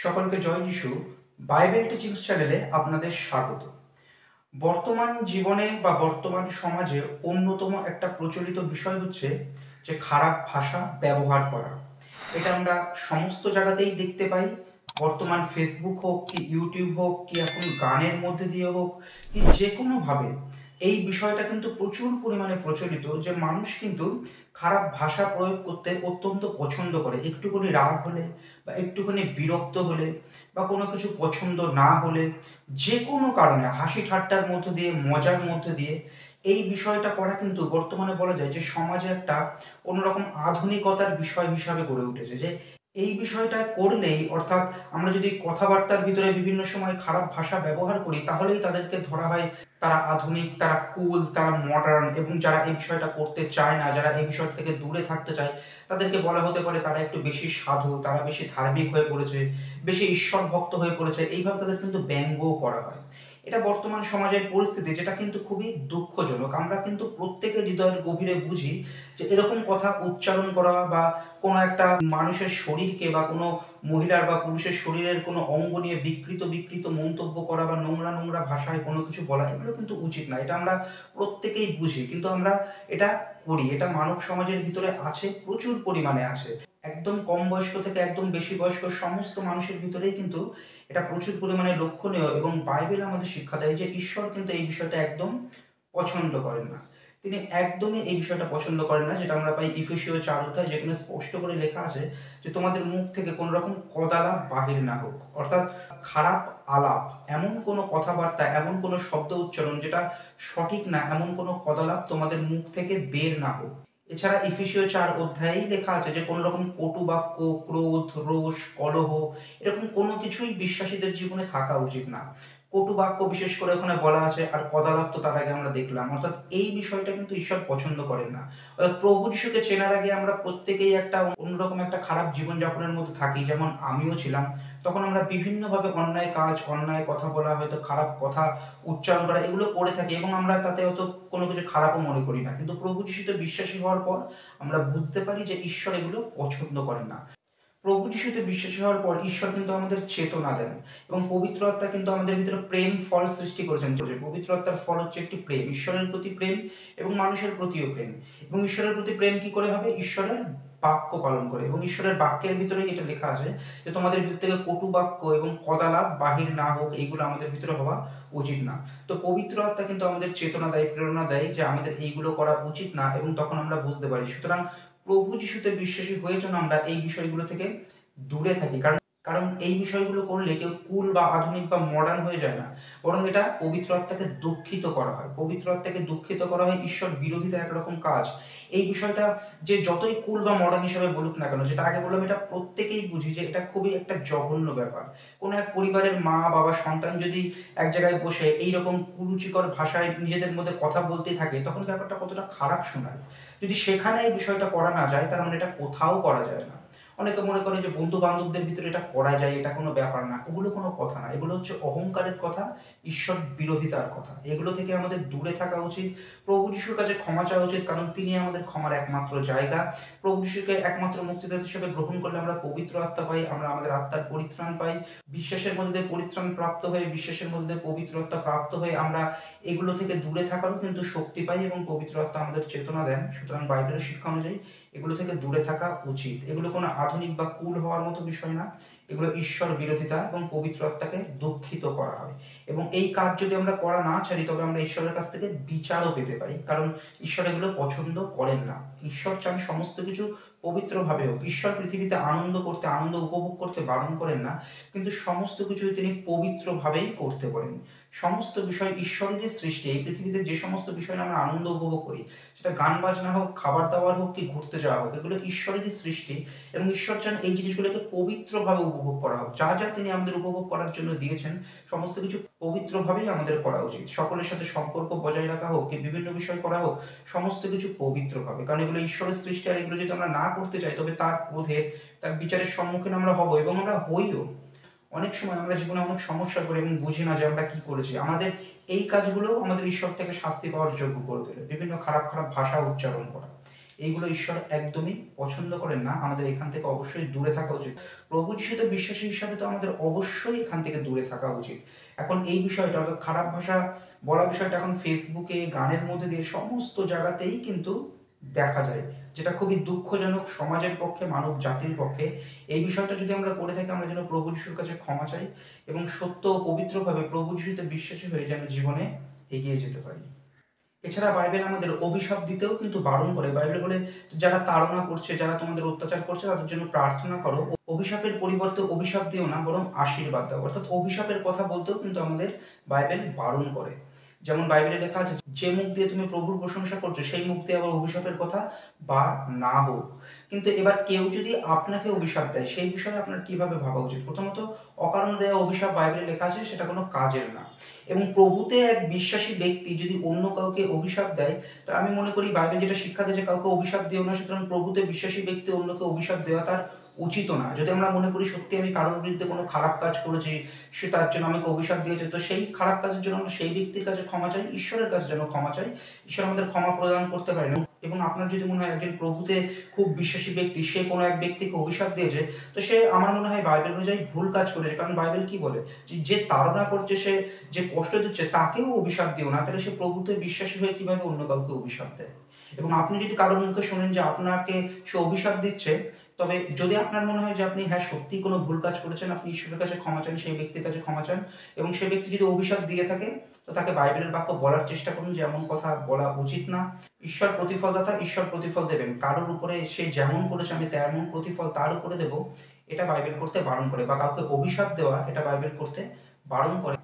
সকলকে জয় যিশু। Bible teachings চ্যানেলে আপনাদের স্বাগত। বর্তমান জীবনে বা বর্তমান সমাজে অন্যতম একটা প্রচলিত বিষয় হচ্ছে যে খারাপ ভাষা ব্যবহার করা। এটা আমরা সমস্ত জায়গাতেই দেখতে পাই। বর্তমান ফেসবুক হোক কি ইউটিউব হোক কি এখন গানের মধ্যে দিয়ে হোক কি যে কোনোভাবে এই বিষয়টা কিন্তু প্রচুর পরিমাণে প্রচলিত যে মানুষ কিন্তু খারাপ ভাষা প্রয়োগ করতে অত্যন্ত পছন্দ করে। একটুখানি রাগ হলে বা একটুখানি বিরক্ত হলে বা কোনো কিছু পছন্দ না হলে যে কোনো কারণে হাসি ঠাট্টার মধ্য দিয়ে মজার মধ্যে দিয়ে এই বিষয়টা করা কিন্তু বর্তমানে বলা যায় যে সমাজে একটা অন্যরকম আধুনিকতার বিষয় হিসাবে গড়ে উঠেছে। যে এই বিষয়টা করলেই অর্থাৎ আমরা যদি কথাবার্তার ভিতরে বিভিন্ন সময় খারাপ ভাষা ব্যবহার করি তাহলেই তাদেরকে ধরা হয় তারা আধুনিক, তারা কুল, তারা মডার্ন, এবং যারা এই বিষয়টা করতে চায় না, যারা এই বিষয় থেকে দূরে থাকতে চায় তাদেরকে বলা হতে পারে তারা একটু বেশি সাধু, তারা বেশি ধার্মিক হয়ে পড়েছে, বেশি ঈশ্বর ভক্ত হয়ে পড়েছে। এইভাবে তাদের কিন্তু ব্যঙ্গও করা হয়। এটা বর্তমান সমাজের পরিস্থিতি, যেটা কিন্তু খুবই দুঃখজনক। আমরা কিন্তু প্রত্যেকের হৃদয়ের গভীরে বুঝি যে এরকম কথা উচ্চারণ করা বা কোনো একটা মানুষের শরীরকে বা কোনো মহিলার বা পুরুষের শরীরের কোনো অঙ্গ নিয়ে বিকৃত বিকৃত মন্তব্য করা বা নোংরা নোংরা ভাষায় কোনো কিছু বলা, এগুলো কিন্তু উচিত না। এটা আমরা প্রত্যেকেই বুঝি, কিন্তু আমরা এটা করি। এটা মানব সমাজের ভিতরে আছে, প্রচুর পরিমাণে আছে। একদম কম বয়স্ক থেকে একদম বেশি বয়স্ক সমস্ত মানুষের ভিতরেই কিন্তু এটা প্রচুর পরিমাণে লক্ষণীয়, এবং বাইবেল আমাদের শিক্ষা দেয় যে ঈশ্বর কিন্তু এই বিষয়টা একদম পছন্দ করেন না। তিনি একদমই এই বিষয়টা পছন্দ করেন না, যেটা আমরা পাই ইফেসীয় 4 অধ্যায়, যেখানে স্পষ্ট করে লেখা আছে যে তোমাদের মুখ থেকে কোনো রকম কদালাপ বাহির না হোক। অর্থাৎ খারাপ আলাপ, এমন কোনো কথাবার্তা, এমন কোনো শব্দ উচ্চারণ যেটা সঠিক না, এমন কোনো কদালাপ তোমাদের মুখ থেকে বের না হোক। এছাড়া ইফেসীয় 4 অধ্যায়েই লেখা আছে যে কোনো রকম কটু বাক্য, ক্রোধ, রোষ, কলহ এরকম কোনো কিছুই বিশ্বাসীদের জীবনে থাকা উচিত না। কটু বাক্য বিশেষ করে ওখানে বলা আছে, আর কদালাপ তো তার আগে আমরা দেখলাম। অর্থাৎ এই বিষয়টা কিন্তু ঈশ্বর পছন্দ করেন না। অর্থাৎ প্রভু যিশুকে চেনার আগে আমরা প্রত্যেকেই একটা অন্যরকম একটা খারাপ জীবনযাপনের মধ্যে থাকি, যেমন আমিও ছিলাম। তখন আমরা বিভিন্নভাবে অন্যায় কাজ, অন্যায় কথা বলা, হয়তো খারাপ কথা উচ্চারণ করা, এগুলো করে থাকি, এবং আমরা তাতে হয়তো কোনো কিছু খারাপও মনে করি না। কিন্তু প্রভু যিশুতে বিশ্বাসী হওয়ার পর আমরা বুঝতে পারি যে ঈশ্বর এগুলো পছন্দ করেন না। প্রভু যিশুতে বিশ্বাসী হওয়ার পর ঈশ্বর কিন্তু আমাদের চেতনা দেন, এবং পবিত্র আত্মা কিন্তু আমাদের ভিতরে প্রেম ফল সৃষ্টি করেছেন। পবিত্র আত্মার ফল হচ্ছে একটি প্রেম, ঈশ্বরের প্রতি প্রেম এবং মানুষের প্রতিও প্রেম। এবং ঈশ্বরের প্রতি প্রেম কি করে হবে? ঈশ্বরের বাক্য পালন করে, এবং ঈশ্বরের বাক্যের ভিতরেই এটা লেখা আছে যে তোমাদের ভিতর থেকে কটু বাক্য এবং কদালাপ বাহির না হোক, এইগুলো আমাদের ভিতরে হওয়া উচিত না। তো পবিত্র আত্মা কিন্তু আমাদের চেতনা দেয়, প্রেরণা দেয় যে আমাদের এইগুলো করা উচিত না, এবং তখন আমরা বুঝতে পারি। সুতরাং প্রভু যিশুতে বিশ্বাসী হয়ে যেন আমরা এই বিষয়গুলো থেকে দূরে থাকি। কারণ কারণ এই বিষয়গুলো করলে কেউ কুল বা আধুনিক বা মডার্ন হয়ে যায় না, বরং এটা পবিত্র আত্মাকে দুঃখিত করা হয়। পবিত্র আত্মাকে দুঃখিত করা হয় ঈশ্বর বিরোধিতা একরকম কাজ। এই বিষয়টা যে যতই কুল বা মডার্ন হিসেবে বলুক না কেন, যেটা আগে বললাম, এটা প্রত্যেকেই বুঝি যে এটা খুবই একটা জঘন্য ব্যাপার। কোনো এক পরিবারের মা বাবা সন্তান যদি এক জায়গায় বসে এইরকম কুরুচিকর ভাষায় নিজেদের মধ্যে কথা বলতে থাকে, তখন ব্যাপারটা কতটা খারাপ শোনায়। যদি সেখানে এই বিষয়টা করা না যায়, তার মানে এটা কোথাও করা যায় না। অনেকে মনে করে যে বন্ধু বান্ধবদের ভিতরে এটা করা যায়, এটা কোনো ব্যাপার না। এগুলো কোনো কথা না, এগুলো হচ্ছে অহংকারের কথা, ঈশ্বর বিরোধিতার কথা। এগুলো থেকে আমাদের দূরে থাকা উচিত। প্রভু যিশুর কাছে ক্ষমা চাওয়া উচিত, কারণ তিনি আমাদের ক্ষমার একমাত্র জায়গা। প্রভু যিশুকে একমাত্র মুক্তিদাতা হিসেবে গ্রহণ করলে আমরা পবিত্র আত্মা পাই, আমরা আমাদের আত্মার পরিত্রাণ পাই। বিশ্বাসের মধ্যে দিয়ে পরিত্রাণ প্রাপ্ত হয়ে, বিশ্বাসের মধ্যে দিয়ে পবিত্র আত্মা প্রাপ্ত হয়ে আমরা এগুলো থেকে দূরে থাকারও কিন্তু শক্তি পাই, এবং পবিত্র আত্মা আমাদের চেতনা দেন। সুতরাং বাইবেলের শিক্ষা অনুযায়ী এগুলো থেকে দূরে থাকা উচিত। এগুলো কোনো আধুনিক বা কুল হওয়ার মতো বিষয় না। এগুলো ঈশ্বর বিরোধিতা এবং পবিত্র আত্মাকে দুঃখিত করা হয়। এবং এই কাজ যদি আমরা করা না ছাড়ি, তবে আমরা ঈশ্বরের কাছ থেকে বিচারও পেতে পারি, কারণ ঈশ্বর এগুলো পছন্দ করেন না। ঈশ্বর চান সমস্ত কিছু পবিত্রভাবে হোক। ঈশ্বর পৃথিবীতে আনন্দ করতে, আনন্দ উপভোগ করতে বারণ করেন না, কিন্তু সমস্ত কিছুই তিনি পবিত্রভাবেই করতে বলেন। সমস্ত বিষয় ঈশ্বরেরই সৃষ্টি। এই পৃথিবীতে যে সমস্ত বিষয় আমরা আনন্দ উপভোগ করি, সেটা গান বাজনা হোক, খাবার দাবার হোক কি ঘুরতে যাওয়া হোক, এগুলো ঈশ্বরেরই সৃষ্টি, এবং ঈশ্বর চান এই জিনিসগুলোকে পবিত্রভাবে উপভোগ করা হোক। যা যা তিনি আমাদের উপভোগ করার জন্য দিয়েছেন, সমস্ত কিছু পবিত্রভাবেই আমাদের করা উচিত। সকলের সাথে সম্পর্ক বজায় রাখা হোক কি বিভিন্ন বিষয় করা হোক, সমস্ত কিছু পবিত্রভাবে, কারণ এগুলো ঈশ্বরের সৃষ্টি। আর এগুলো যদি আমরা না করতে চাই, তবে তার ক্রোধের, তার বিচারের সম্মুখীন আমরা হব, এবং আমরা হইও। অনেক সময় আমরা জীবনে অনেক সমস্যা করি এবং বুঝি না যে আমরা কি করেছি। আমাদের এই কাজগুলো আমাদের ঈশ্বর থেকে শাস্তি পাওয়ার যোগ্য করে তোলে। বিভিন্ন খারাপ খারাপ ভাষা উচ্চারণ করা, এইগুলো ঈশ্বর একদমই পছন্দ করেন না। আমাদের এখান থেকে অবশ্যই দূরে থাকা উচিত। প্রভু যিশুতে বিশ্বাসী হিসাবে তো আমাদের অবশ্যই এখান থেকে দূরে থাকা উচিত। এখন এই বিষয়টা অর্থাৎ খারাপ ভাষা বলা বিষয়টা এখন ফেসবুকে, গানের মধ্যে দিয়ে সমস্ত জায়গাতেই কিন্তু দেখা যায়। যেটা খুবই দুঃখজনক সমাজের পক্ষে, মানব জাতির পক্ষে। এই বিষয়টা যদি আমরা করে থাকি, আমরা যেন প্রভু যিশুর কাছে ক্ষমা চাই এবং সত্য ও পবিত্রভাবে প্রভু যিশুতে বিশ্বাসী হয়ে যেন জীবনে এগিয়ে যেতে পারি। এছাড়া বাইবেল আমাদের অভিশাপ দিতেও কিন্তু বারণ করে। বাইবেল বলে, যারা তাড়না করছে, যারা তোমাদের অত্যাচার করছে তাদের জন্য প্রার্থনা করো। অভিশাপের পরিবর্তে অভিশাপ দিও না, বরং আশীর্বাদ দাও। অর্থাৎ অভিশাপের কথা বলতেও কিন্তু আমাদের বাইবেল বারণ করে। যেমন বাইবেলে লেখা আছে, যে মুখ দিয়ে তুমি প্রভুর প্রশংসা করছো সেই মুখ দিয়ে আবার অভিশাপের কথা বার না হোক। কিন্তু এবার কেউ যদি আপনাকে অভিশাপ দেয়, সেই বিষয়ে আপনার কিভাবে ভাবা উচিত? প্রথমত, অকারণ দেওয়া অভিশাপ বাইবেলে লেখা আছে সেটা কোনো কাজের না। এবং প্রভুতে এক বিশ্বাসী ব্যক্তি যদি অন্য কাউকে অভিশাপ দেয়, তো আমি মনে করি বাইবেল যেটা শিক্ষা দেয় যে কাউকে অভিশাপ দিও না, সুতরাং প্রভুতে বিশ্বাসী ব্যক্তি অন্যকে অভিশাপ দেওয়া তার উচিত না। যদি আমরা মনে করি সত্যি আমি কারোর বিরুদ্ধে কোনো খারাপ কাজ করেছি, সে তার জন্য আমাকে অভিশাপ দিয়েছে, তো সেই খারাপ কাজের জন্য আমরা সেই ব্যক্তির কাছে ক্ষমা চাই, ঈশ্বরের কাছে যেন ক্ষমা চাই। ঈশ্বর আমাদের ক্ষমা প্রদান করতে পারেন। এবং আপনার যদি মনে হয় একজন প্রভুতে খুব বিশ্বাসী ব্যক্তি সে কোনো এক ব্যক্তিকে অভিশাপ দিয়েছে, তো সে আমার মনে হয় বাইবেল অনুযায়ী ভুল কাজ করেছে। কারণ বাইবেল কি বলে, যে তাড়না করছে, সে যে কষ্ট দিচ্ছে তাকেও অভিশাপ দিও না। তাহলে সে প্রভুতে বিশ্বাসী হয়ে কিভাবে অন্য কাউকে অভিশাপ দেয়? এবং আপনি যদি কারোর মুখে শোনেন যে আপনাকে সে অভিশাপ দিচ্ছে, তবে যদি আপনার মনে হয় যে আপনি হ্যাঁ সত্যিই কোনো ভুল কাজ করেছেন, আপনি ঈশ্বরের কাছে ক্ষমা চান, সেই ব্যক্তির কাছে ক্ষমা চান। এবং সে ব্যক্তি যদি অভিশাপ দিয়ে থাকে, তো তাকে বাইবেলের বাক্য বলার চেষ্টা করুন যে এমন কথা বলা উচিত না। ঈশ্বর প্রতিফলদাতা, ঈশ্বর প্রতিফল দেবেন। কারোর উপরে সে যেমন করেছে আমি তেমন প্রতিফল তার উপরে দেব, এটা বাইবেল করতে বারণ করে। বা কাউকে অভিশাপ দেওয়া, এটা বাইবেল করতে বারণ করে।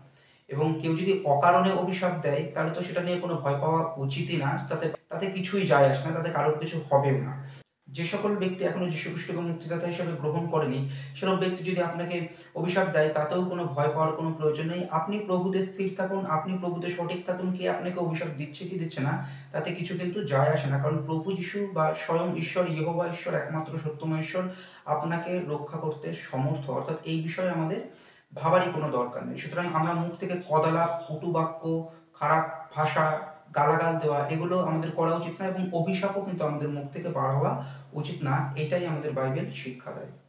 এবং কেউ যদি অকারণে অভিশাপ দেয়, তাহলে তো সেটা নিয়ে কোনো ভয় পাওয়া উচিতই না। তাতে তাতে কিছুই যায় আসে না, তাতে কারোর কিছু হবেও না। যে সকল ব্যক্তি এখনো যীশু খ্রিস্টকে মুক্তিদাতা হিসেবে গ্রহণ করেনি, সেসব ব্যক্তি যদি আপনাকে অভিশাপ দেয়, তাতেও কোনো ভয় পাওয়ার কোনো প্রয়োজন নেই। আপনি প্রভুতে স্থির থাকুন, আপনি প্রভুতে সঠিক থাকুন। কে আপনাকে অভিশাপ দিচ্ছে কি দিচ্ছে না, তাতে কিছু কিন্তু যায় আসে না। কারণ প্রভু যীশু বা স্বয়ং ঈশ্বর, ইহোবা ঈশ্বর, একমাত্র সত্যময় ঈশ্বর আপনাকে রক্ষা করতে সমর্থ। অর্থাৎ এই বিষয়ে আমাদের ভাবারই কোনো দরকার নেই। সুতরাং আমরা মুখ থেকে কদালাপ, কটু বাক্য, খারাপ ভাষা, গালাগাল দেওয়া, এগুলো আমাদের করা উচিত না। এবং অভিশাপও কিন্তু আমাদের মুখ থেকে বার হওয়া উচিত না। এটাই আমাদের বাইবেল শিক্ষা দেয়।